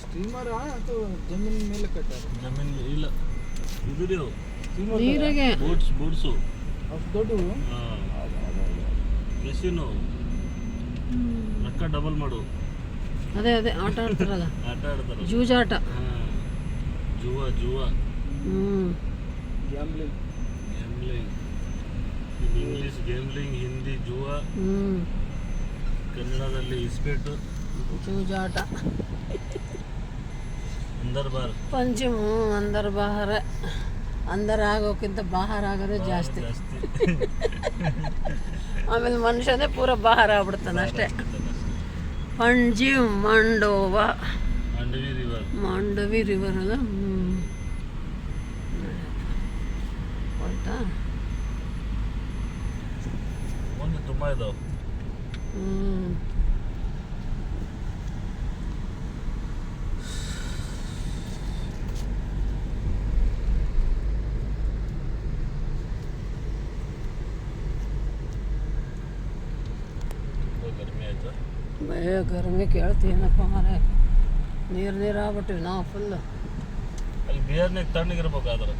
Steamer ಅಥವಾ ಜಮೀನ್ ಮೇಲೆ ಕಟ್ಟಾರ? ಜಮೀನ್ ಇಲ್ಲ, ಇದು ನೀರಿಗೆ ಬೋಟ್ಸು ಅಷ್ಟು ದೊಡ್ಡವು. ಮೆಷಿನು ರೊಕ್ಕ ಡಬಲ್ ಮಾಡು. ಅದೇ ಆಟ ಆಡ್ತಾರಲ್ಲ, ಆಟ ಆಡ್ತಾರೆ, ಜೂಜಾಟ. ಜುವ ಗ್ಯಾಮ್ಲಿಂಗ್. ಇಂಗ್ಲಿಷ್ ಗೇಮ್ಲಿಂಗ್, ಹಿಂದಿ ಜುವ, ಕನ್ನಡದಲ್ಲಿ ಇಸ್ಪೇಟು, ಜೂಜಾಟ. ಅಂದರ್ ಬಾರ್ ಪಂಚಮ ಅಂದರ್ ಬಾಹರ. ಅಂದರ್ ಆಗೋಕ್ಕಿಂತ ಬಾಹರ ಆಗೋದೇ ಜಾಸ್ತಿ. ಆಮೇಲೆ ಮನುಷ್ಯನೇ ಪೂರ ಬಾಹರ ಆಗ್ಬಿಡ್ತಾನೆ ಅಷ್ಟೇ. ಪಂಜಿಮ್ ಮಂಡೋವಾ, ಮಾಂಡವಿ ರಿವರ್ ಅಲ್ಲ. ಆಯ್ತಾ? ಒಂದು ತುಂಬ ಇದಾವೆ. ಗರ್ಮಿ ಆಯ್ತಾ? ಗರ್ಮಿ ಕೇಳ್ತೀನಪ್ಪ ಮಾರೆ. ನೀರು ಆಗ್ಬಿಟ್ಟಿವಿ ನಾವು ಫುಲ್ಲು. ಅಲ್ಲಿ ಬಿಯರ್ನಾಗ ತಣ್ಣಗಿರ್ಬೇಕಾದ್ರೆ.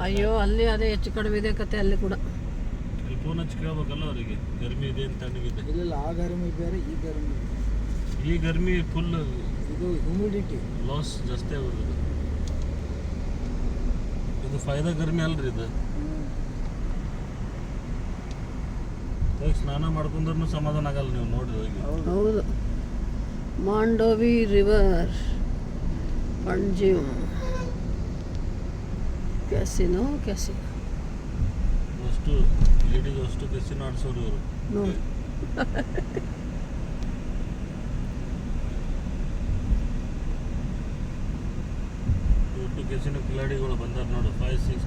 ಅಯ್ಯೋ, ಅಲ್ಲಿ ಅದೇ ಹೆಚ್ಚು ಕಡಿಮೆ ಇದೆ ಕತೆ ಅಲ್ಲಿ ಕೂಡ. ಇಲ್ಲಿ ಫೋನ್ ಹಚ್ಚಿ ಕೇಳ್ಬೇಕಲ್ಲ ಅವರಿಗೆ, ಗರ್ಮಿ ಇದೆ ಅಂತ ತಣ್ಣಗಿದೆ. ಇಲ್ಲ, ಆ ಗರ್ಮಿ ಬೇರೆ, ಈ ಗರ್ಮಿ. ಈ ಗರ್ಮಿ ಫುಲ್ ಇದು ಹ್ಯೂಮಿಡಿಟಿ ಲಾಸ್ ಜಾಸ್ತಿ ಆಗೋದು. ಇದು ಫಾಯ್ದಾ ಗರ್ಮಿ ಅಲ್ರಿ ಇದು. ಸ್ನಾನ ಮಾಡ್ಕೊಂಡ್ರೂ ಸಮಾಧಾನ ಆಗಲ್ಲ, ನೀವು ನೋಡ್ರಿ ಹೋಗಿ. ಹೌದು. Mandovi river, Panjim, casino. ಅಷ್ಟು ಲೇಡೀಸ್ ಅಷ್ಟು ಕೆಸಿನೋ ಆಡ್ಸೋರು ಇವರು ನೋಡಿ. ಕೆಸಿನೋ ಕಿಲಾಡಿಗಳು ಬಂದಾರ ನೋಡು, 5-6